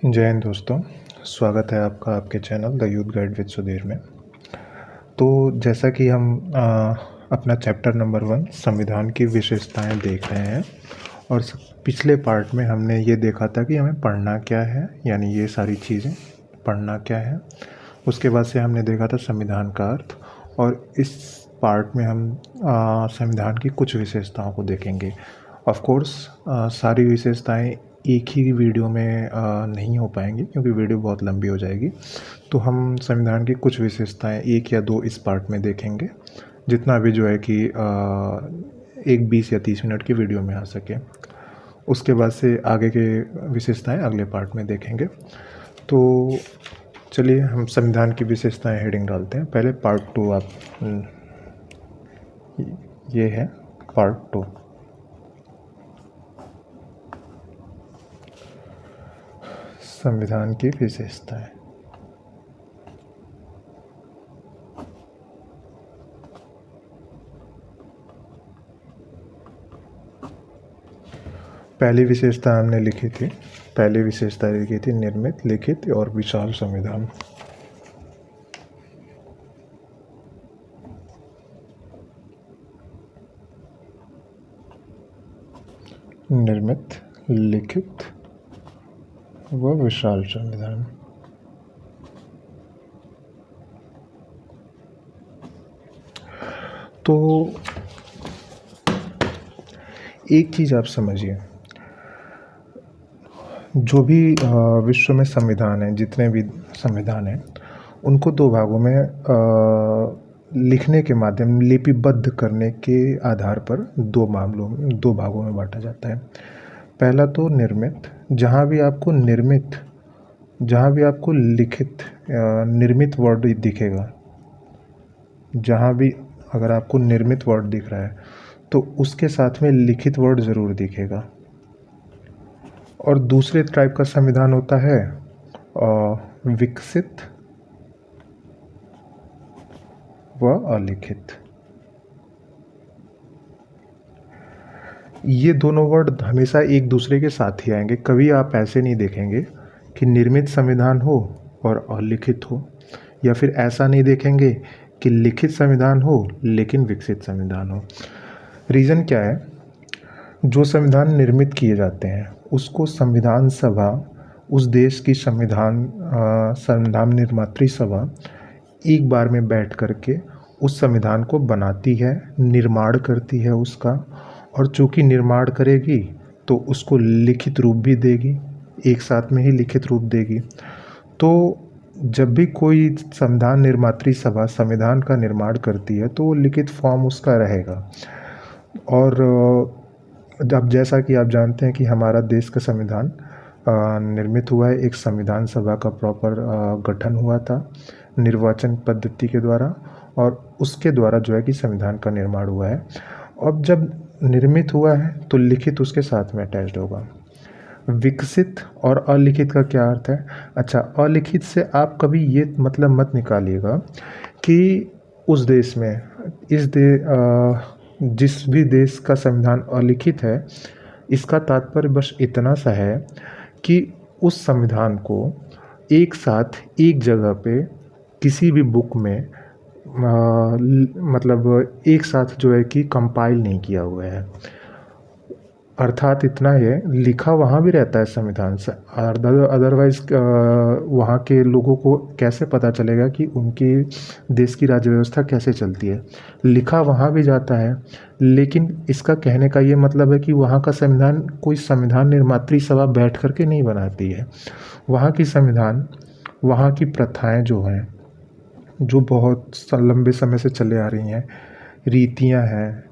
जय हिंद दोस्तों। स्वागत है आपका आपके channel the youth guide with Sudhir में। तो जैसा कि हम अपना चैप्टर नंबर 1 संविधान की विशेषताएं देख रहे हैं और पिछले पार्ट में हमने ये देखा था कि हमें पढ़ना क्या है, यानी ये सारी चीज़ें पढ़ना क्या है। उसके बाद से हमने देखा था संविधान का अर्थ, और इस पार्ट में हम संविधान की कुछ विशेषताओं को देखेंगे। ऑफ कोर्स सारी विशेषताएं एक ही वीडियो में नहीं हो पाएंगी क्योंकि वीडियो बहुत लंबी हो जाएगी। तो हम संविधान की कुछ विशेषताएं 1 या 2 इस पार्ट में देखेंगे, जितना भी जो है कि एक 20 या 30 मिनट की वीडियो में आ सके। उसके बाद से आगे के विशेषताएं अगले पार्ट में देखेंगे। तो चलिए हम संविधान की विशेषताएं हेडिंग डालते हैं। पहले पार्ट 2 आप ये है पार्ट 2। संविधान की विशेषताएं। पहली विशेषता हमने लिखी थी, पहली विशेषता लिखी थी निर्मित, लिखित और विशाल संविधान। निर्मित, लिखित व विशाल संविधान। तो एक चीज़ आप समझिए, जो भी विश्व में संविधान है, जितने भी संविधान हैं, उनको 2 भागों में लिखने के माध्यम, लिपिबद्ध करने के आधार पर 2 भागों में बांटा जाता है। पहला तो निर्मित, जहाँ भी आपको लिखित निर्मित वर्ड दिखेगा, जहाँ भी अगर आपको निर्मित वर्ड दिख रहा है तो उसके साथ में लिखित वर्ड ज़रूर दिखेगा। और दूसरे टाइप का संविधान होता है विकसित व अलिखित। ये दोनों वर्ड हमेशा एक दूसरे के साथ ही आएंगे। कभी आप ऐसे नहीं देखेंगे कि निर्मित संविधान हो और अलिखित हो, या फिर ऐसा नहीं देखेंगे कि लिखित संविधान हो लेकिन विकसित संविधान हो। रीज़न क्या है? जो संविधान निर्मित किए जाते हैं उसको संविधान सभा, उस देश की संविधान निर्मात्री सभा एक बार में बैठ करके उस संविधान को बनाती है, निर्माण करती है उसका, और चूँकि निर्माण करेगी तो उसको लिखित रूप भी देगी, एक साथ में ही लिखित रूप देगी। तो जब भी कोई संविधान निर्मात्री सभा संविधान का निर्माण करती है तो वो लिखित फॉर्म उसका रहेगा। और अब जैसा कि आप जानते हैं कि हमारा देश का संविधान निर्मित हुआ है, एक संविधान सभा का प्रॉपर गठन हुआ था निर्वाचन पद्धति के द्वारा, और उसके द्वारा जो है कि संविधान का निर्माण हुआ है। अब जब निर्मित हुआ है तो लिखित उसके साथ में अटैच्ड होगा। विकसित और अलिखित का क्या अर्थ है? अच्छा, अलिखित से आप कभी ये मतलब मत निकालिएगा कि उस देश में जिस भी देश का संविधान अलिखित है, इसका तात्पर्य बस इतना सा है कि उस संविधान को एक साथ एक जगह पे किसी भी बुक में मतलब एक साथ जो है कि कंपाइल नहीं किया हुआ है। अर्थात इतना है, लिखा वहाँ भी रहता है संविधान से, अदरवाइज़ वहाँ के लोगों को कैसे पता चलेगा कि उनके देश की राज्य व्यवस्था कैसे चलती है? लिखा वहाँ भी जाता है, लेकिन इसका कहने का ये मतलब है कि वहाँ का संविधान कोई संविधान निर्मात्री सभा बैठ कर के नहीं बनाती है। वहाँ की संविधान, वहाँ की प्रथाएं जो हैं, जो बहुत लंबे समय से चले आ रही हैं, रीतियाँ हैं,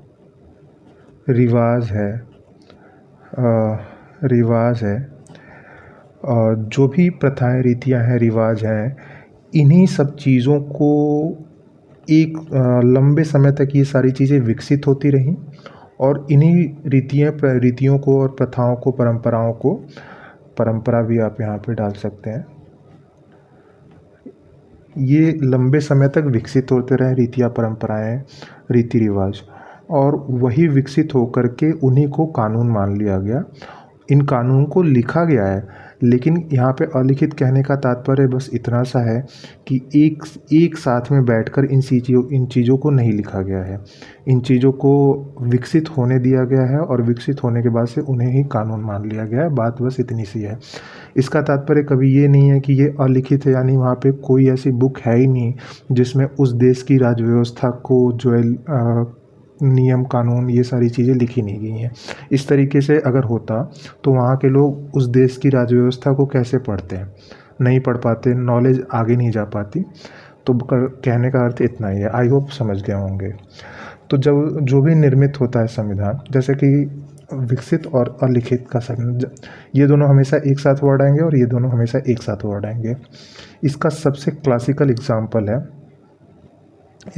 रिवाज है, जो भी प्रथाएं, रीतियाँ हैं, रिवाज हैं, इन्हीं सब चीज़ों को एक लंबे समय तक ये सारी चीज़ें विकसित होती रहीं, और इन्हीं रीतियों को और प्रथाओं को, परंपराओं को, परंपरा भी आप यहाँ पे डाल सकते हैं, ये लंबे समय तक विकसित होते रहे, रीतियाँ, परंपराएं, रीति रिवाज, और वही विकसित होकर के उन्हीं को कानून मान लिया गया। इन कानून को लिखा गया है, लेकिन यहाँ पे अलिखित कहने का तात्पर्य बस इतना सा है कि एक साथ में बैठकर इन चीज़ों को नहीं लिखा गया है। इन चीज़ों को विकसित होने दिया गया है और विकसित होने के बाद से उन्हें ही कानून मान लिया गया है। बात बस इतनी सी है। इसका तात्पर्य कभी ये नहीं है कि ये अलिखित है, यानी वहाँ पे कोई ऐसी बुक है ही नहीं जिसमें उस देश की राज्य व्यवस्था को जो है नियम कानून ये सारी चीज़ें लिखी नहीं गई हैं। इस तरीके से अगर होता तो वहाँ के लोग उस देश की राज्य व्यवस्था को कैसे पढ़ते हैं? नहीं पढ़ पाते, नॉलेज आगे नहीं जा पाती। तो कहने का अर्थ इतना ही है। आई होप समझ गए होंगे। तो जब जो भी निर्मित होता है संविधान, जैसे कि विकसित और अलिखित का ये दोनों हमेशा एक साथ वर्ड आएंगे और ये दोनों हमेशा एक साथ वर्ड आएंगे। इसका सबसे क्लासिकल एग्जाम्पल है,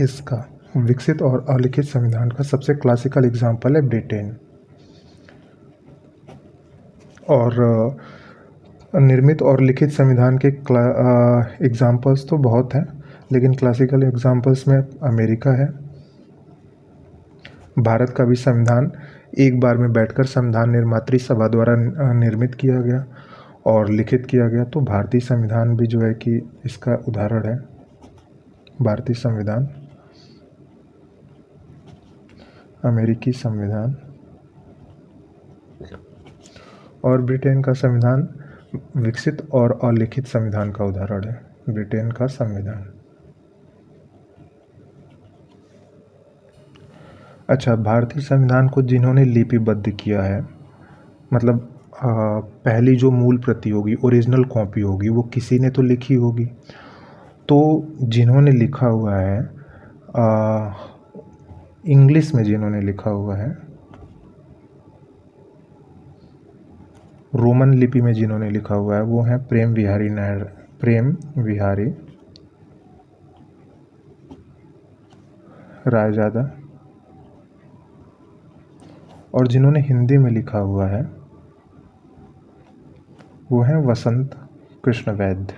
इसका विकसित और अलिखित संविधान का सबसे क्लासिकल एग्जाम्पल है ब्रिटेन। और निर्मित और लिखित संविधान के एग्जाम्पल्स तो बहुत हैं, लेकिन क्लासिकल एग्जाम्पल्स में अमेरिका है। भारत का भी संविधान एक बार में बैठकर संविधान निर्मात्री सभा द्वारा निर्मित किया गया और लिखित किया गया। तो भारतीय संविधान भी जो है कि इसका उदाहरण है। भारतीय संविधान, अमेरिकी संविधान और ब्रिटेन का संविधान विकसित और अलिखित संविधान का उदाहरण है। ब्रिटेन का संविधान। अच्छा, भारतीय संविधान को जिन्होंने लिपिबद्ध किया है, मतलब पहली जो मूल प्रति होगी, ओरिजिनल कॉपी होगी, वो किसी ने तो लिखी होगी। तो जिन्होंने लिखा हुआ है इंग्लिश में, जिन्होंने लिखा हुआ है रोमन लिपि में, जिन्होंने लिखा हुआ है वो हैं प्रेम विहारी रायजादा। और जिन्होंने हिंदी में लिखा हुआ है वो हैं वसंत कृष्ण वैद्य।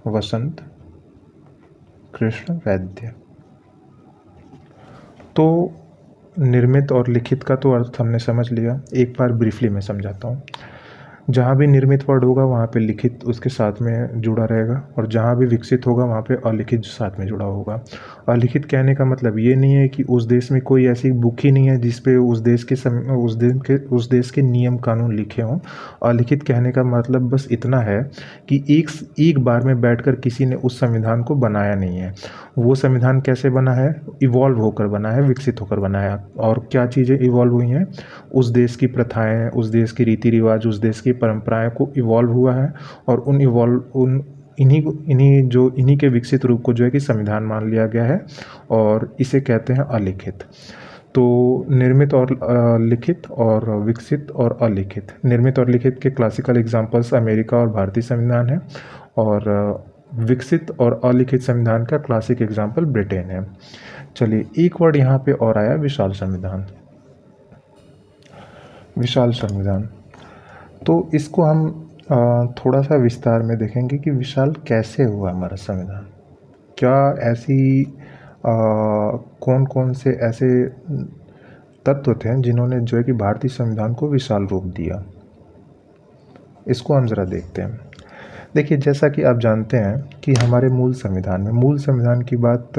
वसंत कृष्ण वैद्य। तो निर्मित और लिखित का तो अर्थ हमने समझ लिया। एक बार ब्रीफली मैं समझाता हूँ। जहाँ भी निर्मित वर्ड होगा वहाँ पे लिखित उसके साथ में जुड़ा रहेगा, और जहाँ भी विकसित होगा वहाँ पे अलिखित साथ में जुड़ा होगा। अलिखित कहने का मतलब ये नहीं है कि उस देश में कोई ऐसी बुक ही नहीं है जिस पे उस देश के नियम कानून लिखे हों। अलिखित कहने का मतलब बस इतना है कि एक बार में बैठकर किसी ने उस संविधान को बनाया नहीं है। वो संविधान कैसे बना है? इवॉल्व होकर बना है, विकसित होकर बना है। और क्या चीज़ें इवॉल्व हुई हैं? उस देश की प्रथाएं, उस देश के रीति रिवाज, उस देश की परंपराएं को इवॉल्व हुआ है, और इन्हीं के विकसित रूप को जो है कि संविधान मान लिया गया है, और इसे कहते हैं अलिखित। तो निर्मित और लिखित और विकसित और अलिखित। निर्मित और लिखित के क्लासिकल एग्जाम्पल्स अमेरिका और भारतीय संविधान है, और विकसित और अलिखित संविधान का क्लासिक एग्जाम्पल ब्रिटेन है। चलिए, एक वर्ड यहाँ पे और आया, विशाल संविधान। विशाल संविधान, तो इसको हम थोड़ा सा विस्तार में देखेंगे कि विशाल कैसे हुआ हमारा संविधान। क्या ऐसी कौन कौन से ऐसे तत्व थे जिन्होंने जो है कि भारतीय संविधान को विशाल रूप दिया। इसको हम ज़रा देखते हैं। देखिए, जैसा कि आप जानते हैं कि हमारे मूल संविधान की बात,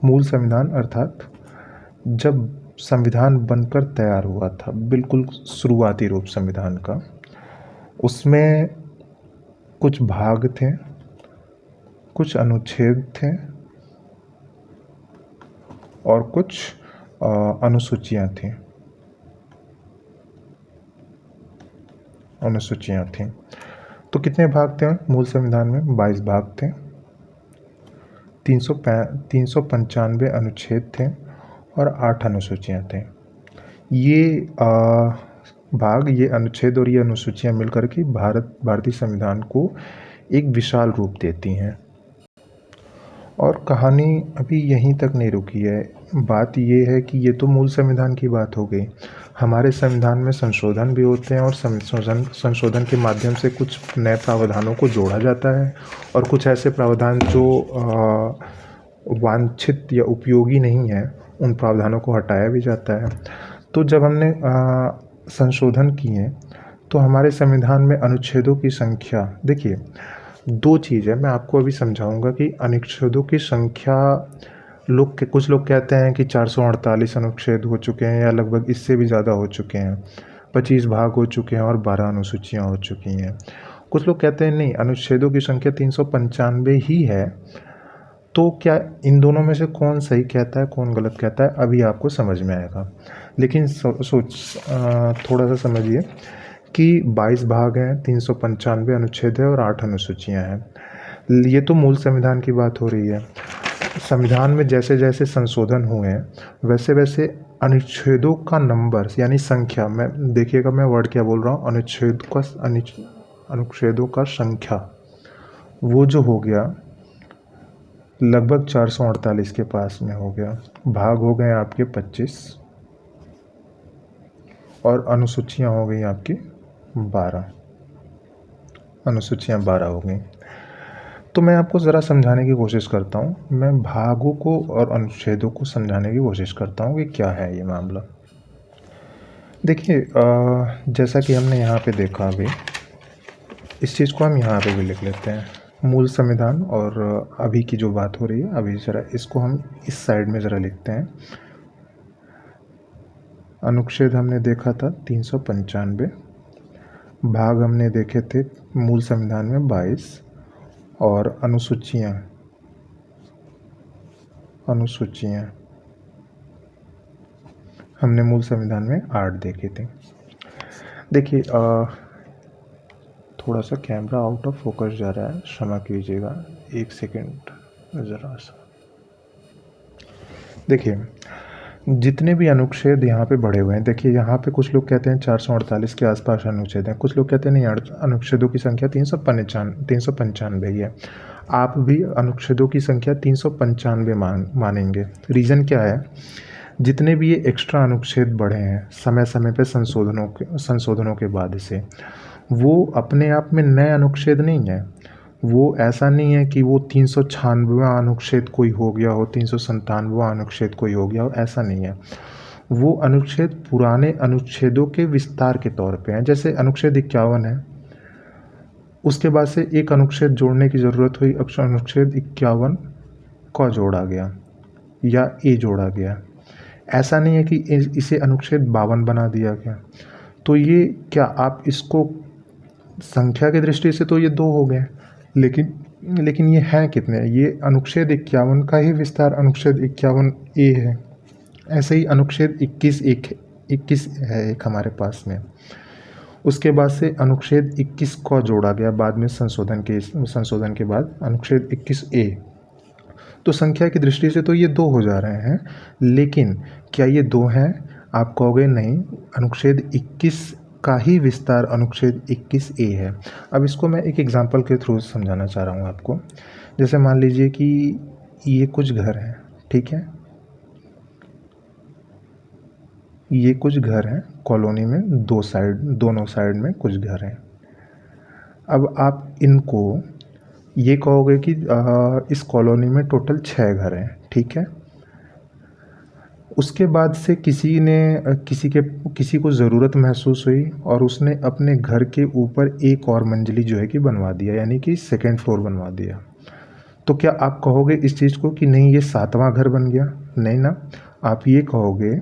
मूल संविधान अर्थात जब संविधान बनकर तैयार हुआ था, बिल्कुल शुरुआती रूप संविधान का, उसमें कुछ भाग थे, कुछ अनुच्छेद थे और कुछ अनुसूचियाँ थीं। तो कितने भाग थे मूल संविधान में? 22 भाग थे, 395 अनुच्छेद थे और 8 अनुसूचियाँ थे। ये भाग, ये अनुच्छेद और ये अनुसूचियाँ मिलकर के भारतीय संविधान को एक विशाल रूप देती हैं। और कहानी अभी यहीं तक नहीं रुकी है। बात ये है कि ये तो मूल संविधान की बात हो गई। हमारे संविधान में संशोधन भी होते हैं, और संशोधन के माध्यम से कुछ नए प्रावधानों को जोड़ा जाता है, और कुछ ऐसे प्रावधान जो वांछित या उपयोगी नहीं है, उन प्रावधानों को हटाया भी जाता है। तो जब हमने संशोधन किए तो हमारे संविधान में अनुच्छेदों की संख्या, देखिए दो चीज़ है, मैं आपको अभी समझाऊंगा कि अनुच्छेदों की संख्या कुछ लोग कहते हैं कि 448 अनुच्छेद हो चुके हैं या लगभग इससे भी ज़्यादा हो चुके हैं, 25 भाग हो चुके हैं और 12 अनुसूचियाँ हो चुकी हैं। कुछ लोग कहते हैं नहीं, अनुच्छेदों की संख्या 395 ही है। तो क्या इन दोनों में से कौन सही कहता है, कौन गलत कहता है, अभी आपको समझ में आएगा। लेकिन थोड़ा सा समझिए कि 22 भाग हैं, 395 अनुच्छेद है और 8 अनुसूचियाँ हैं। ये तो मूल संविधान की बात हो रही है। संविधान में जैसे जैसे संशोधन हुए हैं वैसे वैसे अनुच्छेदों का नंबर यानी संख्या, मैं देखिएगा मैं वर्ड क्या बोल रहा हूँ, अनुच्छेदों का संख्या वो जो हो गया लगभग 448 के पास में हो गया। भाग हो गए आपके 25 और अनुसूचियाँ हो गई आपकी 12, अनुसूचियाँ 12 हो गई। तो मैं आपको ज़रा समझाने की कोशिश करता हूँ, मैं भागों को और अनुच्छेदों को समझाने की कोशिश करता हूँ कि क्या है ये मामला। देखिए जैसा कि हमने यहाँ पे देखा, अभी इस चीज़ को हम यहाँ पे भी लिख लेते हैं, मूल संविधान और अभी की जो बात हो रही है, अभी ज़रा इसको हम इस साइड में ज़रा लिखते हैं। अनुच्छेद हमने देखा था 395, भाग हमने देखे थे मूल संविधान में 22 और अनुसूचियाँ हमने मूल संविधान में 8 देखी थी। देखिए थोड़ा सा कैमरा आउट ऑफ फोकस जा रहा है, क्षमा कीजिएगा, एक सेकंड ज़रा सा। देखिए जितने भी अनुच्छेद यहाँ पे बढ़े हुए हैं, देखिए यहाँ पे कुछ लोग कहते हैं 448 के आसपास अनुच्छेद हैं, कुछ लोग कहते हैं नहीं, अनुच्छेदों की संख्या 395 ही है। आप भी अनुच्छेदों की संख्या 395 मानेंगे। रीज़न क्या है, जितने भी ये एक्स्ट्रा अनुच्छेद बढ़े हैं समय समय पे संशोधनों के बाद से, वो अपने आप में नए अनुच्छेद नहीं है। वो ऐसा नहीं है कि वो 396वां अनुच्छेद कोई हो गया हो, 397वां अनुच्छेद कोई हो गया हो, ऐसा नहीं है। वो अनुच्छेद पुराने अनुच्छेदों के विस्तार के तौर पे हैं। जैसे अनुच्छेद 51 है, उसके बाद से एक अनुच्छेद जोड़ने की ज़रूरत हुई, अनुच्छेद 51 का जोड़ा गया या ए जोड़ा गया। ऐसा नहीं है कि इसे अनुच्छेद 52 बना दिया गया। तो ये क्या आप इसको संख्या की दृष्टि से तो ये 2 हो गए, लेकिन ये हैं कितने, ये अनुच्छेद 51 का ही विस्तार अनुच्छेद 51 ए है। ऐसे ही अनुच्छेद 21 है एक हमारे पास में। उसके बाद से अनुच्छेद 21 को जोड़ा गया बाद में संशोधन के बाद अनुच्छेद 21 ए। तो संख्या की दृष्टि से तो ये 2 हो जा रहे हैं, लेकिन क्या ये 2 हैं? आप कहोगे नहीं, अनुच्छेद 21 का ही विस्तार अनुच्छेद 21 ए है। अब इसको मैं एक एग्जांपल के थ्रू समझाना चाह रहा हूँ आपको। जैसे मान लीजिए कि ये कुछ घर हैं, ठीक है, ये कुछ घर हैं कॉलोनी में, दोनों साइड में कुछ घर हैं। अब आप इनको ये कहोगे कि इस कॉलोनी में टोटल 6 घर हैं, ठीक है। उसके बाद से किसी को ज़रूरत महसूस हुई और उसने अपने घर के ऊपर एक और मंजिली जो है कि बनवा दिया, यानी कि सेकंड फ्लोर बनवा दिया। तो क्या आप कहोगे इस चीज़ को कि नहीं ये 7वां घर बन गया? नहीं ना, आप ये कहोगे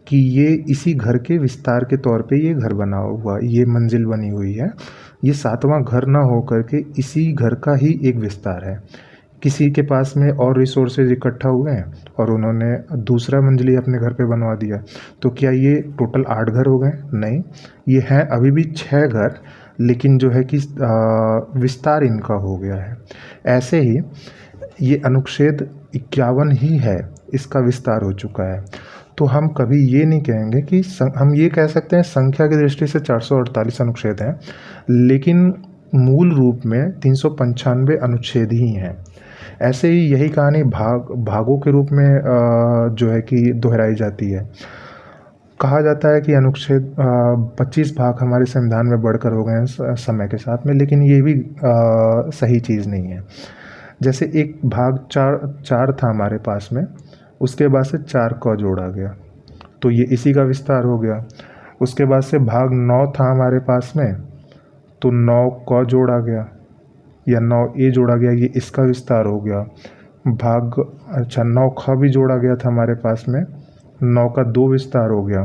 कि ये इसी घर के विस्तार के तौर पे ये घर बना हुआ, ये मंजिल बनी हुई है, ये 7वां घर ना हो करके इसी घर का ही एक विस्तार है। किसी के पास में और रिसोर्सेज इकट्ठा हुए हैं और उन्होंने दूसरा मंजिली अपने घर पे बनवा दिया, तो क्या ये टोटल 8 घर हो गए? नहीं, ये हैं अभी भी 6 घर, लेकिन जो है कि विस्तार इनका हो गया है। ऐसे ही ये अनुच्छेद 51 ही है, इसका विस्तार हो चुका है। तो हम कभी ये नहीं कहेंगे कि हम ये कह सकते हैं संख्या की दृष्टि से 448 अनुच्छेद हैं, लेकिन मूल रूप में 395 अनुच्छेद ही हैं। ऐसे ही यही कहानी भागों के रूप में जो है कि दोहराई जाती है। कहा जाता है कि अनुच्छेद 25 भाग हमारे संविधान में बढ़कर हो गए हैं समय के साथ में, लेकिन ये भी सही चीज़ नहीं है। जैसे एक भाग 4 था हमारे पास में, उसके बाद से 4 का जोड़ा गया, तो ये इसी का विस्तार हो गया। उसके बाद से भाग 9 था हमारे पास में, तो 9 क जोड़ा गया या 9a जोड़ा गया, ये इसका विस्तार हो गया। भाग अच्छा 9 ख भी जोड़ा गया था हमारे पास में, 9 का 2 विस्तार हो गया।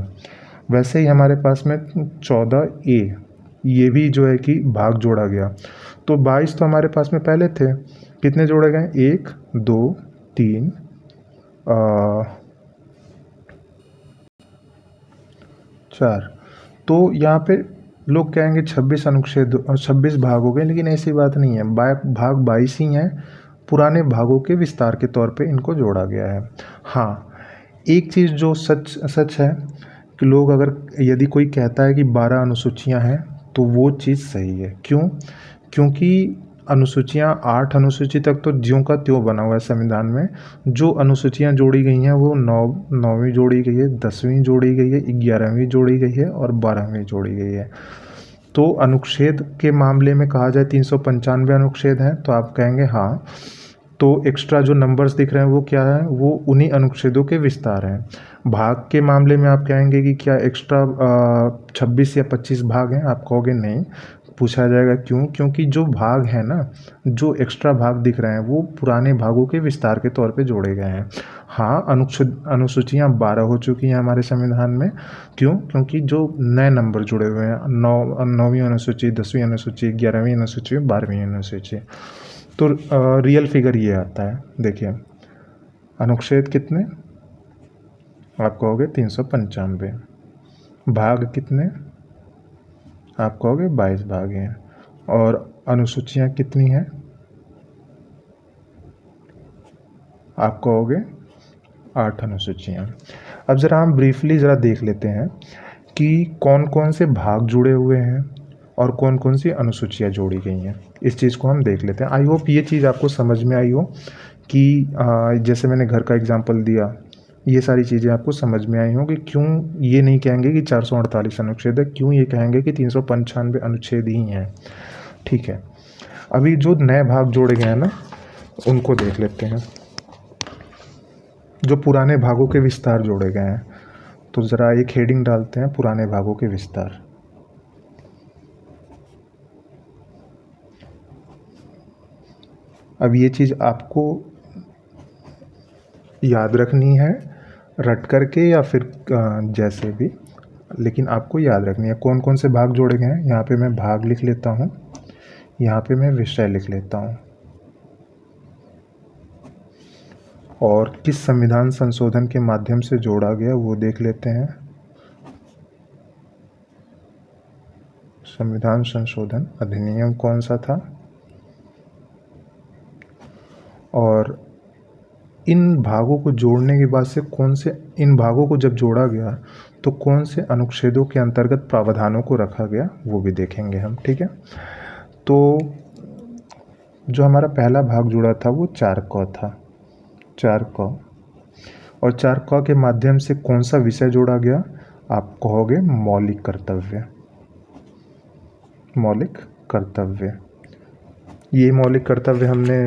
वैसे ही हमारे पास में 14a, ये भी जो है कि भाग जोड़ा गया। तो 22 तो हमारे पास में पहले थे, कितने जोड़े गए? 1 2 3 4। तो यहाँ पे लोग कहेंगे 26 अनुच्छेद 26 भाग हो गए, लेकिन ऐसी बात नहीं है। भाग 22 ही हैं, पुराने भागों के विस्तार के तौर पे इनको जोड़ा गया है। हाँ, एक चीज़ जो सच है कि लोग अगर यदि कोई कहता है कि 12 अनुसूचियाँ हैं तो वो चीज़ सही है। क्यों? क्योंकि अनुसूचियाँ 8 अनुसूची तक तो ज्यों का त्यों बना हुआ है संविधान में। जो अनुसूचियाँ जोड़ी गई हैं वो 9वीं जोड़ी गई है, 10वीं जोड़ी गई है, 11वीं जोड़ी गई है और 12वीं जोड़ी गई है। तो अनुच्छेद के मामले में कहा जाए 395 अनुच्छेद हैं, तो आप कहेंगे हाँ। तो एक्स्ट्रा जो नंबर्स दिख रहे हैं वो क्या है? वो उन्हीं अनुच्छेदों के विस्तार हैं। भाग के मामले में आप कहेंगे कि क्या एक्स्ट्रा 26 या 25 भाग हैं? आप कहोगे नहीं। पूछा जाएगा क्यों? क्योंकि जो भाग हैं ना, जो एक्स्ट्रा भाग दिख रहे हैं वो पुराने भागों के विस्तार के तौर पे जोड़े गए हैं। हाँ, अनुसूचियाँ 12 हो चुकी हैं हमारे संविधान में। क्यों? क्योंकि जो नए नंबर जुड़े हुए हैं, 9वीं अनुसूची, 10वीं अनुसूची, 11वीं अनुसूची, 12वीं अनुसूची। तो रियल फिगर ये आता है। देखिए, अनुच्छेद कितने? आप कहोगे 395। भाग कितने? आप कहोगे 22 भाग हैं। और अनुसूचियाँ कितनी हैं? आप कहोगे 8 अनुसूचियाँ। अब ज़रा हम ब्रीफली ज़रा देख लेते हैं कि कौन कौन से भाग जुड़े हुए हैं और कौन कौन सी अनुसूचियाँ जोड़ी गई हैं। इस चीज़ को हम देख लेते हैं। आई होप ये चीज़ आपको समझ में आई हो कि जैसे मैंने घर का एग्जांपल दिया, ये सारी चीज़ें आपको समझ में आई हों कि क्यों ये नहीं कहेंगे कि 448 अनुच्छेद है, क्यों ये कहेंगे कि 395 अनुच्छेद ही हैं। ठीक है, अभी जो नए भाग जोड़े गए हैं ना, उनको देख लेते हैं। जो पुराने भागों के विस्तार जोड़े गए हैं, तो ज़रा एक हेडिंग डालते हैं, पुराने भागों के विस्तार। अब ये चीज़ आपको याद रखनी है रट करके या फिर जैसे भी, लेकिन आपको याद रखनी है कौन कौन से भाग जोड़े गए हैं। यहाँ पे मैं भाग लिख लेता हूँ, यहाँ पे मैं विषय लिख लेता हूँ। और किस संविधान संशोधन के माध्यम से जोड़ा गया वो देख लेते हैं। संविधान संशोधन अधिनियम कौन सा था, और इन भागों को जोड़ने के बाद से इन भागों को जब जोड़ा गया तो कौन से अनुच्छेदों के अंतर्गत प्रावधानों को रखा गया वो भी देखेंगे हम। ठीक है, तो जो हमारा पहला भाग जुड़ा था वो 4क था, 4क। और 4क के माध्यम से कौन सा विषय जोड़ा गया? आप कहोगे मौलिक कर्तव्य। मौलिक कर्तव्य, ये मौलिक कर्तव्य हमने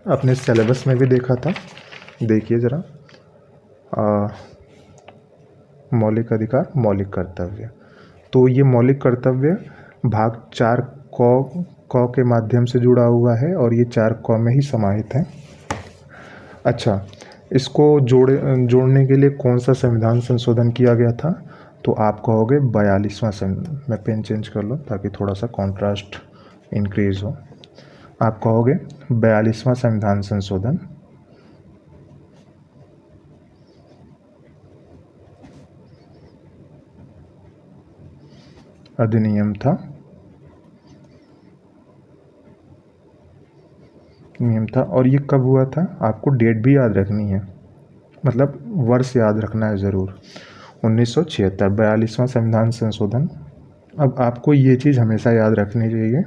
अपने सिलेबस में भी देखा था। देखिए ज़रा, मौलिक अधिकार, मौलिक कर्तव्य। तो ये मौलिक कर्तव्य भाग 4क के माध्यम से जुड़ा हुआ है और ये 4क में ही समाहित है। अच्छा, इसको जोड़ने के लिए कौन सा संविधान संशोधन किया गया था? तो आप कहोगे 42वां। मैं पेन चेंज कर लो ताकि थोड़ा सा कॉन्ट्रास्ट इंक्रीज हो। आप कहोगे 42वां संविधान संशोधन। अधिनियम था, नियम था। और ये कब हुआ था? आपको डेट भी याद रखनी है, मतलब वर्ष याद रखना है ज़रूर। 1976, 42वां संविधान संशोधन। अब आपको ये चीज़ हमेशा याद रखनी चाहिए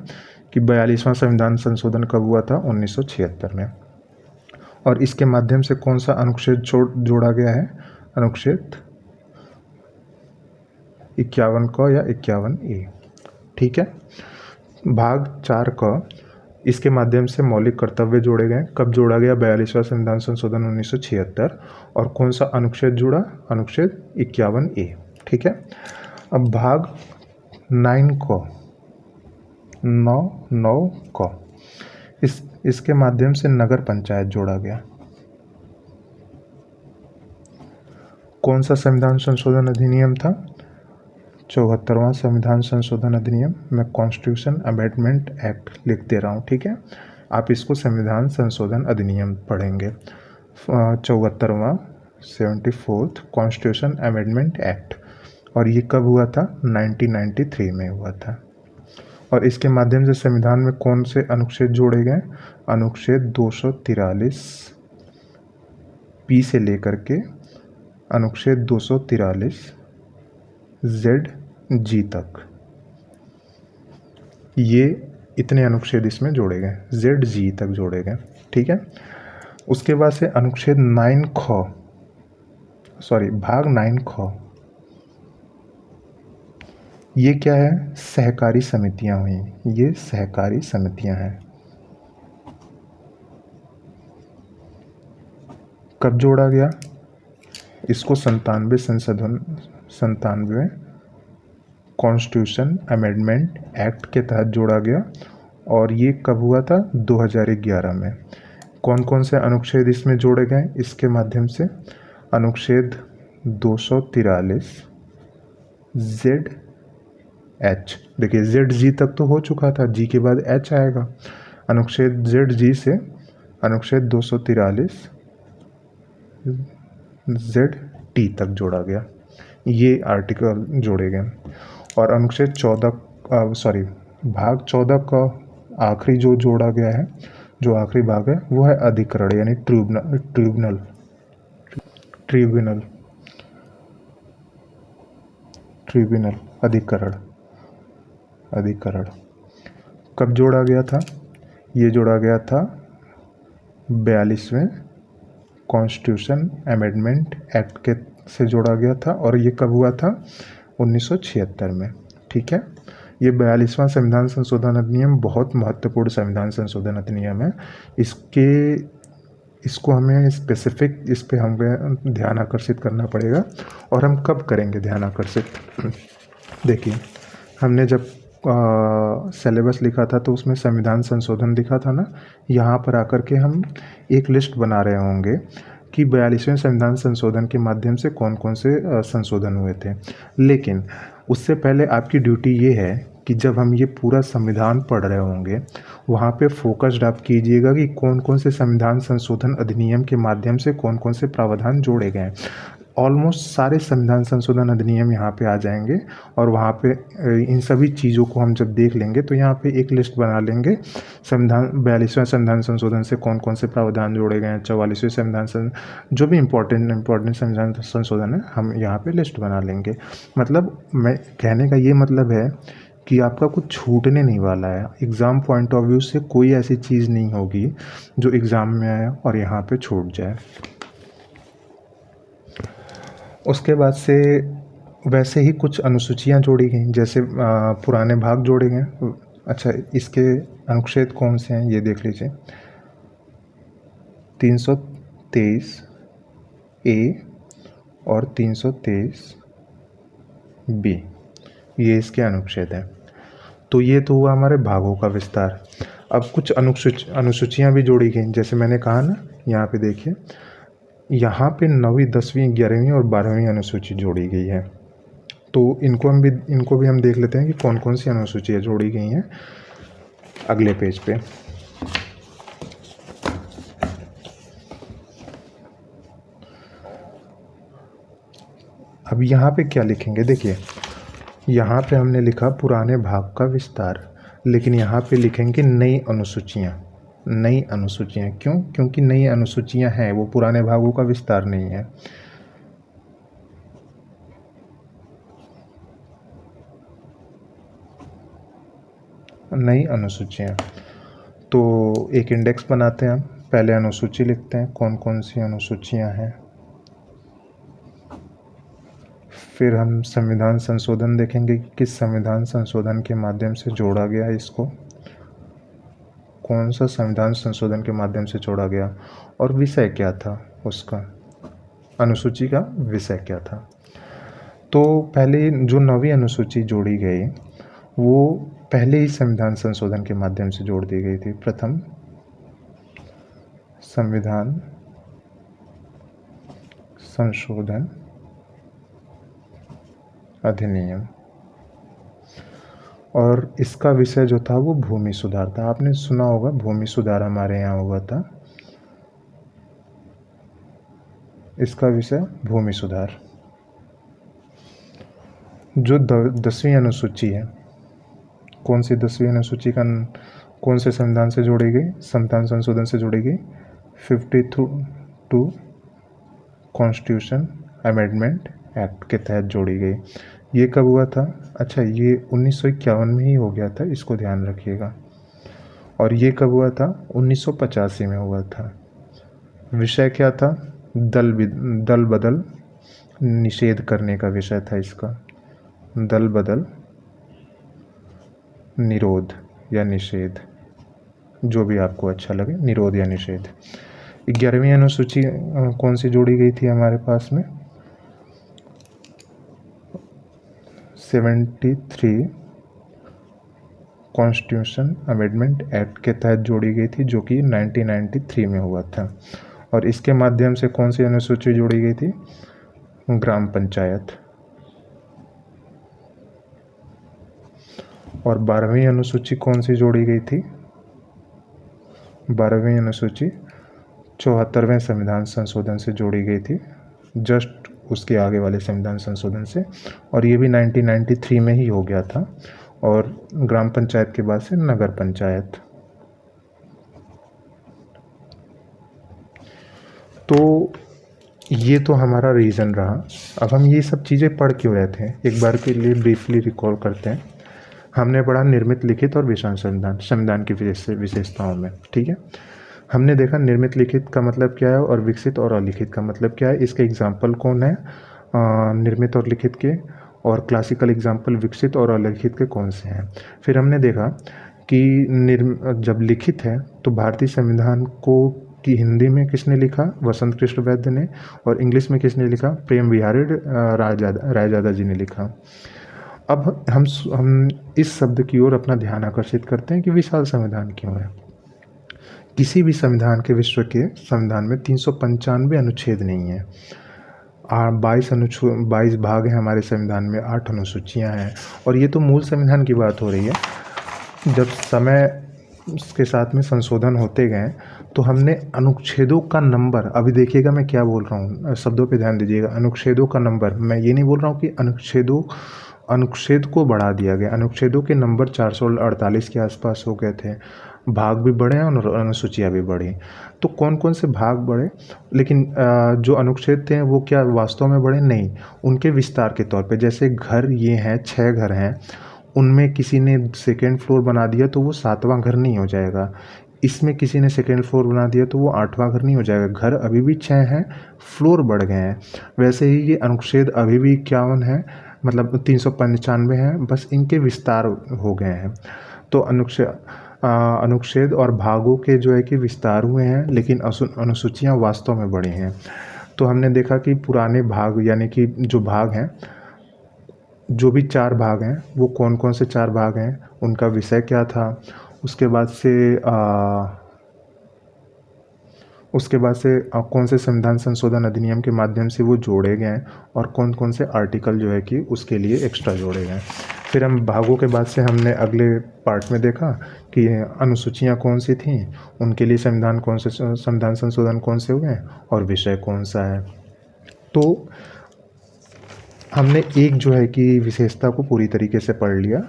कि 42वां संविधान संशोधन कब हुआ था? 1976 में। और इसके माध्यम से कौन सा अनुच्छेद जोड़ा गया है? अनुच्छेद 51क या 51A। ठीक है, भाग 4क, इसके माध्यम से मौलिक कर्तव्य जोड़े गए। कब जोड़ा गया? 42वां संविधान संशोधन 1976। और कौन सा अनुच्छेद जुड़ा? अनुच्छेद 51A। ठीक है। अब भाग 9 को 9 को इसके माध्यम से नगर पंचायत जोड़ा गया। कौन सा संविधान संशोधन अधिनियम था? 74वां संविधान संशोधन अधिनियम। मैं कॉन्स्टिट्यूशन अमेंडमेंट एक्ट लिख दे रहा हूँ, ठीक है। आप इसको संविधान संशोधन अधिनियम पढ़ेंगे। 74वां 74th कॉन्स्टिट्यूशन अमेंडमेंट एक्ट। और ये कब हुआ था? 1993 में हुआ था। और इसके माध्यम से संविधान में कौन से अनुच्छेद जोड़े गए? अनुच्छेद 243 पी से लेकर के अनुच्छेद 243 जेड जी तक, ये इतने अनुच्छेद इसमें जोड़े गए, जेड जी तक जोड़े गए, ठीक है। उसके बाद से अनुच्छेद 9 ख भाग 9 ख, ये क्या है? सहकारी समितियां हुई, ये सहकारी समितियां हैं। कब जोड़ा गया इसको? 97 कॉन्स्टिट्यूशन अमेंडमेंट एक्ट के तहत जोड़ा गया। और ये कब हुआ था? 2011 में। कौन कौन से अनुच्छेद इसमें जोड़े गए इसके माध्यम से? अनुच्छेद 243 जेड एच, देखिए जेड जी तक तो हो चुका था, जी के बाद एच आएगा। अनुच्छेद जेड जी से अनुच्छेद 243 जेड टी तक जोड़ा गया, ये आर्टिकल जोड़े गए। और अनुच्छेद 14 भाग 14 का आखिरी जो जोड़ा गया है, जो आखिरी भाग है, वो है अधिकरण, यानी ट्रिब्यूनल अधिकरण। कब जोड़ा गया था? ये जोड़ा गया था 42वें कॉन्स्टिट्यूशन अमेंडमेंट एक्ट के से जोड़ा गया था। और ये कब हुआ था? 1976 में, ठीक है। ये 42वां संविधान संशोधन अधिनियम बहुत महत्वपूर्ण संविधान संशोधन अधिनियम है। इसको हमें स्पेसिफिक इस पे हमें ध्यान आकर्षित करना पड़ेगा। और हम कब करेंगे ध्यान आकर्षित? देखिए, हमने जब सिलेबस लिखा था तो उसमें संविधान संशोधन दिखा था ना। यहाँ पर आकर के हम एक लिस्ट बना रहे होंगे कि 42वें संविधान संशोधन के माध्यम से कौन कौन से संशोधन हुए थे। लेकिन उससे पहले आपकी ड्यूटी ये है कि जब हम ये पूरा संविधान पढ़ रहे होंगे, वहाँ पे फोकस्ड आप कीजिएगा कि कौन कौन से संविधान संशोधन अधिनियम के माध्यम से कौन कौन से प्रावधान जोड़े गए। ऑलमोस्ट सारे संविधान संशोधन अधिनियम यहाँ पे आ जाएंगे। और वहाँ पे इन सभी चीज़ों को हम जब देख लेंगे तो यहाँ पे एक लिस्ट बना लेंगे। 42वें संविधान संशोधन से कौन कौन से प्रावधान जोड़े गए हैं, 44वें संविधान जो भी इम्पोर्टेंट संविधान संशोधन है, हम यहाँ पे लिस्ट बना लेंगे। मतलब मैं कहने का ये मतलब है कि आपका कुछ छूटने नहीं वाला है। एग्ज़ाम पॉइंट ऑफ व्यू से कोई ऐसी चीज़ नहीं होगी जो एग्ज़ाम में आए और यहाँ पे छूट जाए। उसके बाद से वैसे ही कुछ अनुसूचियाँ जोड़ी गई, जैसे पुराने भाग जोड़े गए। अच्छा, इसके अनुच्छेद कौन से हैं ये देख लीजिए। 323 ए और 323 बी, ये इसके अनुच्छेद हैं। तो ये तो हुआ हमारे भागों का विस्तार। अब कुछ अनुसूचियाँ भी जोड़ी गई, जैसे मैंने कहा ना, यहाँ पे देखिए, यहाँ पे 9वीं 10वीं 11वीं और 12वीं अनुसूची जोड़ी गई है। तो इनको भी हम देख लेते हैं कि कौन कौन सी अनुसूचियाँ जोड़ी गई हैं अगले पेज पे। अब यहाँ पे क्या लिखेंगे? देखिए, यहाँ पे हमने लिखा पुराने भाग का विस्तार, लेकिन यहाँ पे लिखेंगे नई अनुसूचियाँ। नई अनुसूचियाँ क्यों? क्योंकि नई अनुसूचियाँ हैं, वो पुराने भागों का विस्तार नहीं है। नई अनुसूचियाँ, तो एक इंडेक्स बनाते हैं हम। पहले अनुसूची लिखते हैं, कौन कौन सी अनुसूचियाँ हैं। फिर हम संविधान संशोधन देखेंगे कि किस संविधान संशोधन के माध्यम से जोड़ा गया इसको, कौन सा संविधान संशोधन के माध्यम से जोड़ा गया, और विषय क्या था उसका, अनुसूची का विषय क्या था। तो पहले जो 9वीं अनुसूची जोड़ी गई वो पहले ही संविधान संशोधन के माध्यम से जोड़ दी गई थी। प्रथम संविधान संशोधन अधिनियम, और इसका विषय जो था वो भूमि सुधार था। आपने सुना होगा भूमि सुधार हमारे यहाँ हुआ था। इसका विषय भूमि सुधार। जो 10वीं अनुसूची है, कौन सी 10वीं अनुसूची का कौन से संविधान से जोड़ी गई? संविधान संशोधन से जोड़ी गई 52 कॉन्स्टिट्यूशन अमेंडमेंट एक्ट के तहत जोड़ी गई। ये कब हुआ था? अच्छा, ये 1951 में ही हो गया था, इसको ध्यान रखिएगा। और ये कब हुआ था? 1985 में हुआ था। विषय क्या था? दल बदल निषेध करने का विषय था इसका। दल बदल निरोध या निषेध, जो भी आपको अच्छा लगे, निरोध या निषेध। 11वीं अनुसूची कौन सी जोड़ी गई थी हमारे पास में? 73 कॉन्स्टिट्यूशन अमेंडमेंट एक्ट के तहत जोड़ी गई थी, जो कि 1993 में हुआ था। और इसके माध्यम से कौन सी अनुसूची जोड़ी गई थी? ग्राम पंचायत। और 12वीं अनुसूची कौन सी जोड़ी गई थी? 12वीं अनुसूची 74वें संविधान संशोधन से जोड़ी गई थी, जस्ट उसके आगे वाले संविधान संशोधन से। और ये भी 1993 में ही हो गया था। और ग्राम पंचायत के बाद से नगर पंचायत। तो ये तो हमारा रीज़न रहा। अब हम ये सब चीज़ें पढ़ क्यों रहे थे, एक बार के लिए ब्रीफली रिकॉल करते हैं। हमने पढ़ा निर्मित, लिखित और विशाल संविधान, संविधान की विशेषताओं में, ठीक है। हमने देखा निर्मित लिखित का मतलब क्या है और विकसित और अलिखित का मतलब क्या है। इसके एग्जाम्पल कौन है निर्मित और लिखित के, और क्लासिकल एग्जाम्पल विकसित और अलिखित के कौन से हैं। फिर हमने देखा कि जब लिखित है तो भारतीय संविधान को कि हिंदी में किसने लिखा? वसंत कृष्ण वैद्य ने। और इंग्लिश में किसने लिखा? प्रेम बिहारी रायजादा जी ने लिखा। अब हम इस शब्द की ओर अपना ध्यान आकर्षित करते हैं कि विशाल संविधान क्यों है। किसी भी संविधान के, विश्व के संविधान में 395 अनुच्छेद नहीं है। 22 भाग हैं हमारे संविधान में, 8 अनुसूचियाँ हैं। और ये तो मूल संविधान की बात हो रही है। जब समय के साथ में संशोधन होते गए तो हमने अनुच्छेदों का नंबर, अभी देखिएगा मैं क्या बोल रहा हूँ, शब्दों पे ध्यान दीजिएगा। अनुच्छेदों का नंबर, मैं ये नहीं बोल रहा हूँ कि अनुच्छेद को बढ़ा दिया गया। अनुच्छेदों के नंबर 448 के आसपास हो गए थे। भाग भी बढ़े और अनुसूचियाँ भी बढ़ी। तो कौन कौन से भाग बढ़े, लेकिन जो अनुच्छेद थे वो क्या वास्तव में बढ़े? नहीं, उनके विस्तार के तौर पे। जैसे घर ये हैं, 6 घर हैं, उनमें किसी ने सेकेंड फ्लोर बना दिया तो वो 7वां घर नहीं हो जाएगा। इसमें किसी ने सेकेंड फ्लोर बना दिया तो वो 8वां घर नहीं हो जाएगा। घर अभी भी 6 हैं, फ्लोर बढ़ गए हैं। वैसे ही ये अनुच्छेद अभी भी 51 है, मतलब 395 हैं, बस इनके विस्तार हो गए हैं। तो अनुच्छेद और भागों के जो है कि विस्तार हुए हैं, लेकिन अनुसूचियाँ वास्तव में बढ़ी हैं। तो हमने देखा कि पुराने भाग, यानी कि जो भाग हैं, जो भी 4 भाग हैं, वो कौन कौन से 4 भाग हैं, उनका विषय क्या था। उसके बाद से कौन से संविधान संशोधन अधिनियम के माध्यम से वो जोड़े गए हैं, और कौन कौन से आर्टिकल जो है कि उसके लिए एक्स्ट्रा जोड़े गए हैं। फिर हम भागों के बाद से हमने अगले पार्ट में देखा कि अनुसूचियाँ कौन सी थीं, उनके लिए संविधान संशोधन कौन से हुए, और विषय कौन सा है। तो हमने एक जो है कि विशेषता को पूरी तरीके से पढ़ लिया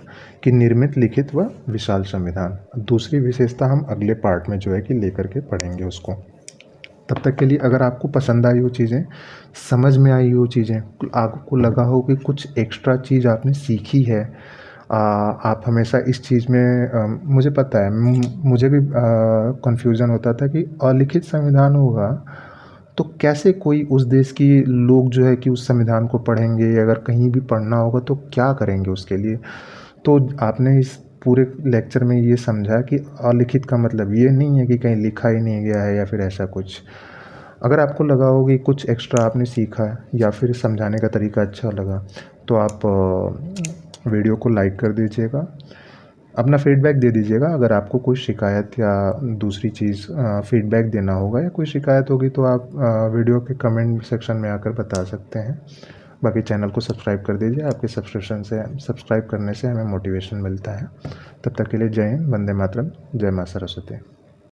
कि निर्मित, लिखित व विशाल संविधान। दूसरी विशेषता हम अगले पार्ट में जो है कि लेकर के पढ़ेंगे उसको। तब तक के लिए अगर आपको पसंद आई हो चीज़ें, समझ में आई हो चीज़ें, आपको लगा हो कि कुछ एक्स्ट्रा चीज़ आपने सीखी है, आप हमेशा इस चीज़ में मुझे पता है, मुझे भी कन्फ्यूज़न होता था कि अलिखित संविधान होगा तो कैसे कोई उस देश की लोग जो है कि उस संविधान को पढ़ेंगे, अगर कहीं भी पढ़ना होगा तो क्या करेंगे उसके लिए। तो आपने इस पूरे लेक्चर में ये समझा कि अलिखित का मतलब ये नहीं है कि कहीं लिखा ही नहीं गया है या फिर ऐसा कुछ। अगर आपको लगा हो कि कुछ एक्स्ट्रा आपने सीखा या फिर समझाने का तरीका अच्छा लगा, तो आप वीडियो को लाइक कर दीजिएगा। अपना फीडबैक दे दीजिएगा। अगर आपको कोई शिकायत या दूसरी चीज़ फीडबैक देना होगा या कोई शिकायत होगी तो आप वीडियो के कमेंट सेक्शन में आकर बता सकते हैं। बाकी चैनल को सब्सक्राइब कर दीजिए। आपके सब्सक्राइब करने से हमें मोटिवेशन मिलता है। तब तक के लिए जय हिंद, वंदे मातरम, जय माँ सरस्वती।